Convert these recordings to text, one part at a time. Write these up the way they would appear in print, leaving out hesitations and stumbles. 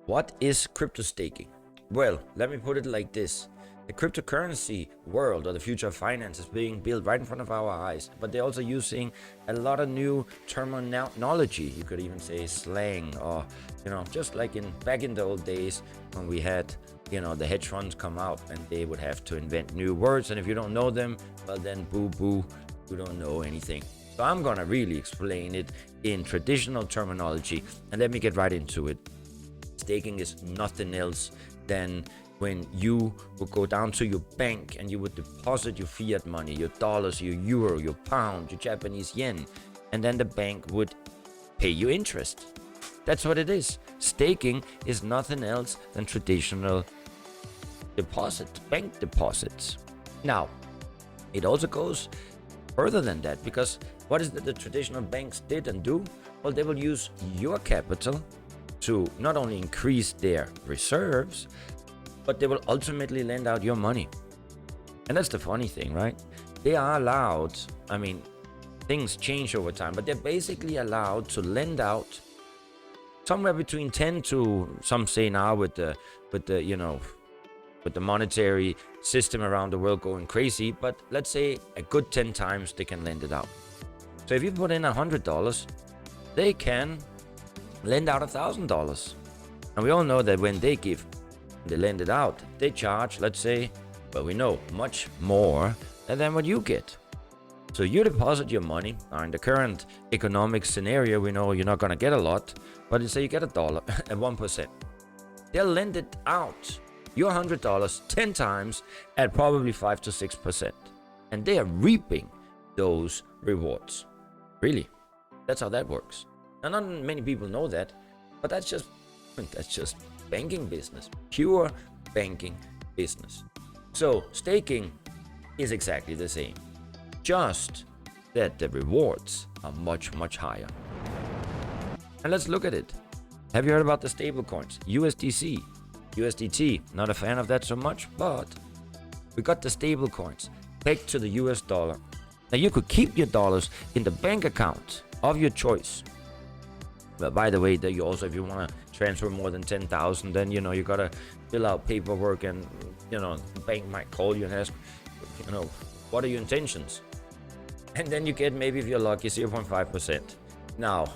What is crypto staking? Well, let me put it like this. The cryptocurrency world, or the future of finance, is being built right in front of our eyes, but they're also using a lot of new terminology. You could even say slang, or just like back in the old days when we had the hedge funds come out and they would have to invent new words, and if you don't know them, well then boo boo, you don't know anything. So I'm gonna really explain it in traditional terminology, and let me get right into it. Staking is nothing else than when you would go down to your bank and you would deposit your fiat money, your dollars, your euro, your pound, your Japanese yen, and then the bank would pay you interest. That's what it is. Staking is nothing else than traditional deposits, bank deposits. Now, it also goes further than that, because what is it the traditional banks did and do? Well, they will use your capital to not only increase their reserves, but they will ultimately lend out your money. And that's the funny thing, right? They are allowed, things change over time, but they're basically allowed to lend out somewhere between 10 to, some say now with the monetary system around the world going crazy, but let's say a good 10 times they can lend it out. So if you put in $100, they can lend out $1,000. And we all know that when they lend it out, they charge, let's say, well, we know much more than what you get. So you deposit your money. Now, in the current economic scenario, we know you're not going to get a lot, but let's say you get $1 at 1%. They'll lend it out, your $100, 10 times at probably 5 to 6%. And they are reaping those rewards. Really, that's how that works. Now, not many people know that, but that's just banking business, pure banking business. So staking is exactly the same, just that the rewards are much, much higher. And let's look at it. Have you heard about the stable coins? USDC, USDT, not a fan of that so much, but we got the stable coins pegged to the US dollar. Now you could keep your dollars in the bank account of your choice. But by the way, that you also, if you want to transfer more than 10,000, then you gotta fill out paperwork, and the bank might call you and ask, what are your intentions? And then you get, maybe if you're lucky, 0.5%. Now,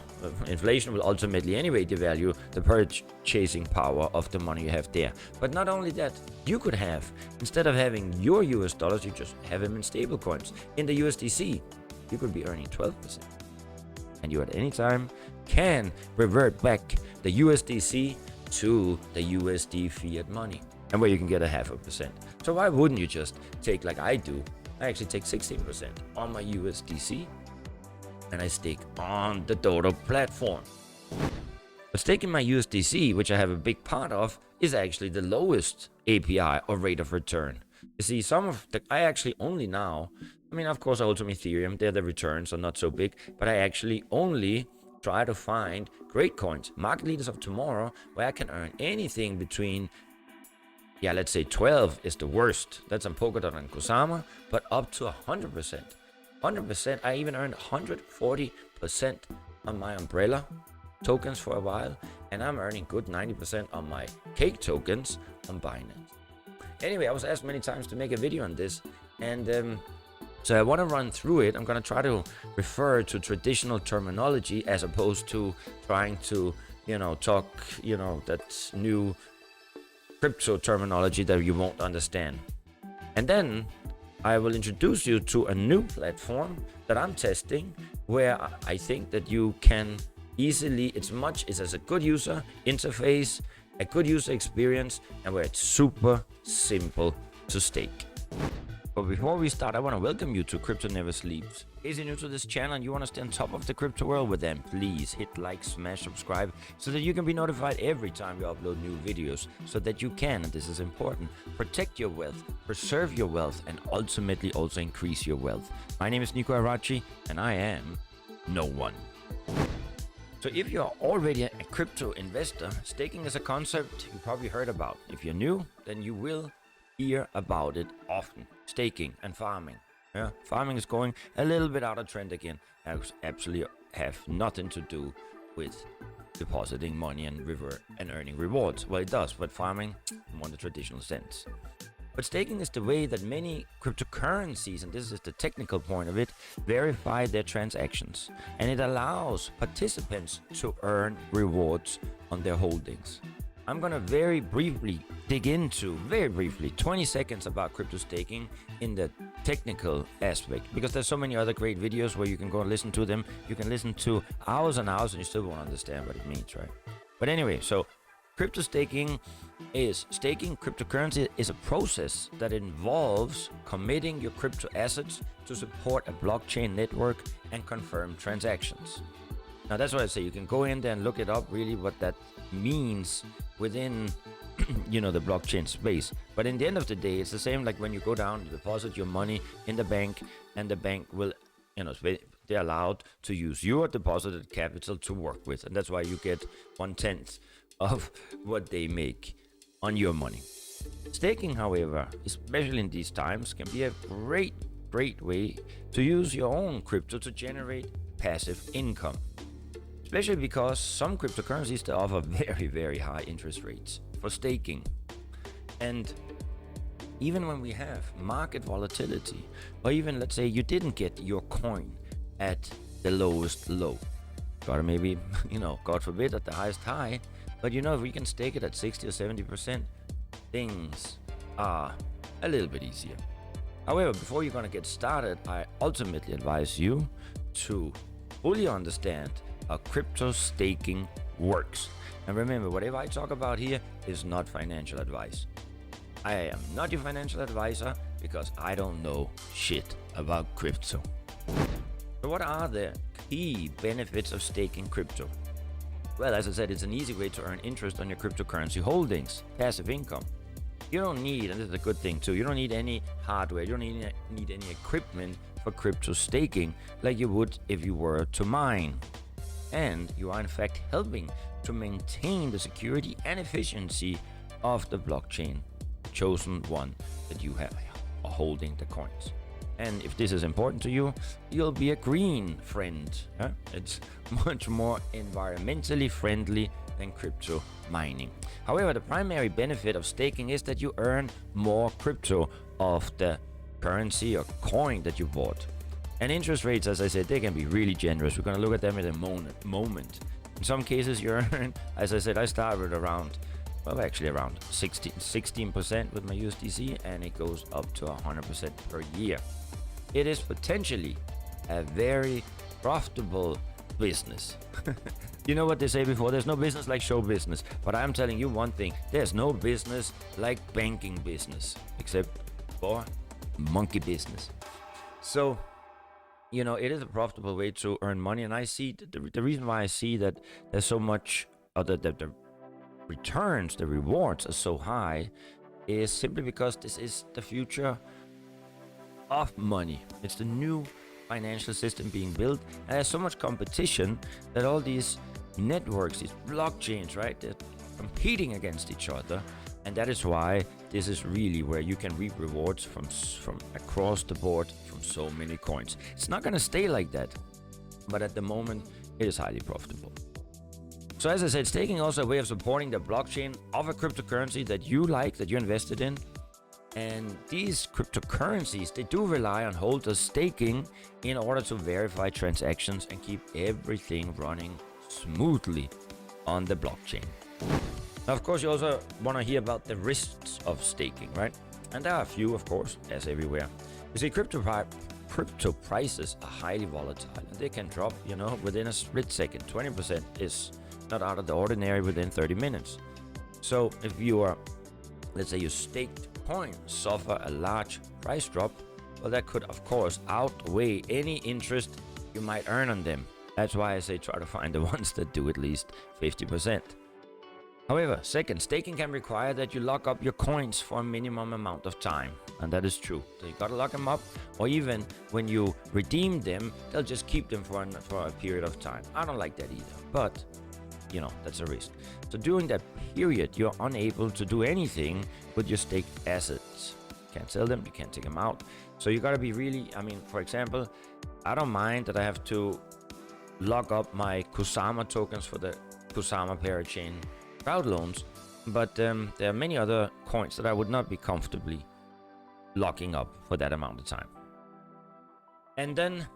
inflation will ultimately anyway devalue the purchasing power of the money you have there. But not only that, you could have, instead of having your US dollars, you just have them in stable coins. In the USDC, you could be earning 12%. And you at any time can revert back the USDC to the USD fiat money, and where you can get 0.5%. So why wouldn't you just take, like I do? I actually take 16% on my USDC, and I stake on the Dodo platform. But staking my USDC, which I have a big part of, is actually the lowest API or rate of return. You see, I actually only now, of course I also have Ethereum, there the returns are not so big, but I actually only try to find great coins, market leaders of tomorrow, where I can earn anything between, let's say 12 is the worst, that's on Polkadot and Kusama, but up to 100%. 100%, I even earned 140% on my umbrella tokens for a while, and I'm earning good 90% on my cake tokens on Binance. Anyway, I was asked many times to make a video on this, and so I want to run through it. I'm going to try to refer to traditional terminology as opposed to trying to, talk, that new crypto terminology that you won't understand. And then I will introduce you to a new platform that I'm testing, where I think that you can easily, it's as a good user interface, a good user experience, and where it's super simple to stake. But before we start, I want to welcome you to Crypto Never Sleeps. In case you're new to this channel and you want to stay on top of the crypto world with them, please hit like, smash, subscribe, so that you can be notified every time we upload new videos, so that you can, and this is important, protect your wealth, preserve your wealth, and ultimately also increase your wealth. My name is Nico Arachi, and I am no one. So if you're already a crypto investor, staking is a concept you probably heard about. If you're new, then you will hear about it often. Staking and farming. Farming is going a little bit out of trend again. I absolutely have nothing to do with depositing money and earning rewards. Well, it does, but farming in more the traditional sense. But staking is the way that many cryptocurrencies, and this is the technical point of it, verify their transactions. And it allows participants to earn rewards on their holdings. I'm gonna very briefly dig into, 20 seconds about crypto staking in the technical aspect, because there's so many other great videos where you can go and listen to them. You can listen to hours and hours and you still won't understand what it means, right? But anyway, so crypto staking cryptocurrency is a process that involves committing your crypto assets to support a blockchain network and confirm transactions. Now that's why I say you can go in there and look it up, really what that means within the blockchain space. But in the end of the day, it's the same like when you go down to deposit your money in the bank, and the bank will, they're allowed to use your deposited capital to work with, and that's why you get 1/10 of what they make on your money. Staking, however, especially in these times, can be a great way to use your own crypto to generate passive income. Especially because some cryptocurrencies, they offer very high interest rates for staking. And even when we have market volatility, or even let's say you didn't get your coin at the lowest low, or maybe, God forbid, at the highest high, but if we can stake it at 60 or 70%, things are a little bit easier. However, before you're gonna get started, I ultimately advise you to fully understand how crypto staking works. And remember, whatever I talk about here is not financial advice. I am not your financial advisor because I don't know shit about crypto. So what are the key benefits of staking crypto? Well, as I said, it's an easy way to earn interest on your cryptocurrency holdings, passive income. You don't need, and this is a good thing too, you don't need any hardware, you don't need any equipment for crypto staking like you would if you were to mine. And you are in fact helping to maintain the security and efficiency of the blockchain, the chosen one that you have holding the coins. And if this is important to you, you'll be a green friend. Huh? It's much more environmentally friendly than crypto mining. However, the primary benefit of staking is that you earn more crypto of the currency or coin that you bought. And interest rates, as I said, they can be really generous. We're going to look at them in a moment. In some cases, you earn, as I said, I started around 16% with my USDC, and it goes up to 100% per year. It is potentially a very profitable business. You know what they say before, there's no business like show business. But I'm telling you one thing, there's no business like banking business, except for monkey business. So, it is a profitable way to earn money. And I see the reason why I see that there's so much, or that the returns, the rewards are so high, is simply because this is the future of money. It's the new financial system being built, and there's so much competition that all these networks, these blockchains, right, they're competing against each other. And that is why this is really where you can reap rewards from across the board from so many coins. It's not going to stay like that, but at the moment it is highly profitable. So as I said, staking also a way of supporting the blockchain of a cryptocurrency that you like, that you're invested in. And these cryptocurrencies, they do rely on holders staking in order to verify transactions and keep everything running smoothly on the blockchain. Now, of course, you also want to hear about the risks of staking, right? And there are a few, of course, as everywhere. You see, crypto prices are highly volatile, and they can drop, within a split second. 20% is not out of the ordinary within 30 minutes. So if you are, let's say your staked coins suffer a large price drop, well, that could, of course, outweigh any interest you might earn on them. That's why I say try to find the ones that do at least 50%. However, second, staking can require that you lock up your coins for a minimum amount of time. And that is true. So you gotta lock them up, or even when you redeem them, they'll just keep them for a period of time. I don't like that either, but that's a risk. So during that period, you're unable to do anything with your staked assets. You can't sell them, you can't take them out. So you gotta be really, for example, I don't mind that I have to lock up my Kusama tokens for the Kusama parachain crowd loans, but there are many other coins that I would not be comfortably locking up for that amount of time. And then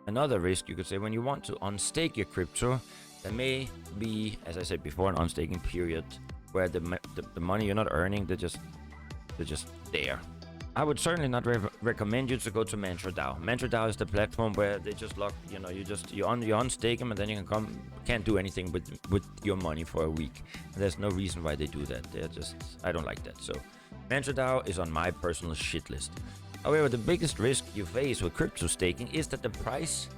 another risk, you could say, when you want to unstake your crypto, there may be, as I said before, an unstaking period where the money you're not earning, they're just there. I would certainly not recommend you to go to MantraDAO. MantraDAO is the platform where they just lock, you unstake them, and then you can't do anything with your money for a week. And there's no reason why they do that. I don't like that. So MantraDAO is on my personal shit list. However, the biggest risk you face with crypto staking is that the price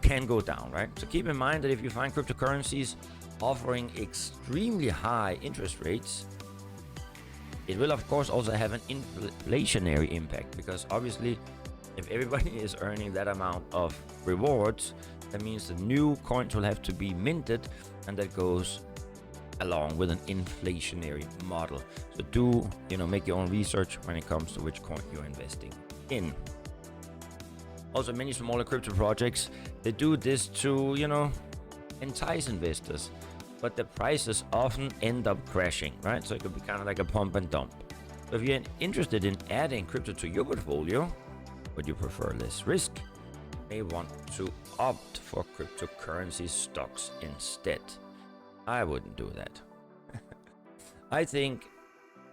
can go down, right? So keep in mind that if you find cryptocurrencies offering extremely high interest rates, it will of course also have an inflationary impact, because obviously if everybody is earning that amount of rewards, that means the new coins will have to be minted, and that goes along with an inflationary model. So do make your own research when it comes to which coin you're investing in. Also, many smaller crypto projects, they do this to entice investors, but the prices often end up crashing, right? So it could be kind of like a pump and dump. So if you're interested in adding crypto to your portfolio, but you prefer less risk, you may want to opt for cryptocurrency stocks instead. I wouldn't do that. I think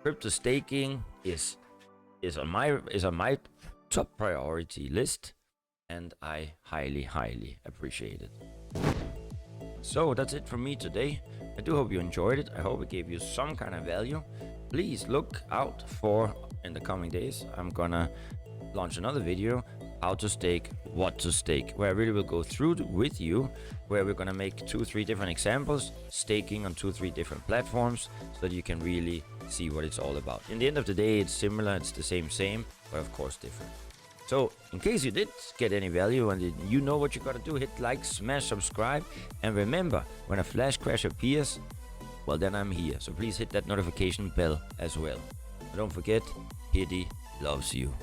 crypto staking is on my top priority list, and I highly appreciate it. So that's it from me today. I do hope you enjoyed it. I hope it gave you some kind of value. Please look out for, in the coming days, I'm gonna launch another video, how to stake, what to stake, where I really will go through with you, where we're gonna make 2-3 different examples, staking on 2-3 different platforms, so that you can really see what it's all about. In the end of the day, it's similar, it's the same, but of course different. So, in case you did get any value and you know what you gotta do, hit like, smash, subscribe, and remember, when a flash crash appears, well then I'm here. So please hit that notification bell as well. And don't forget, Hiddy loves you.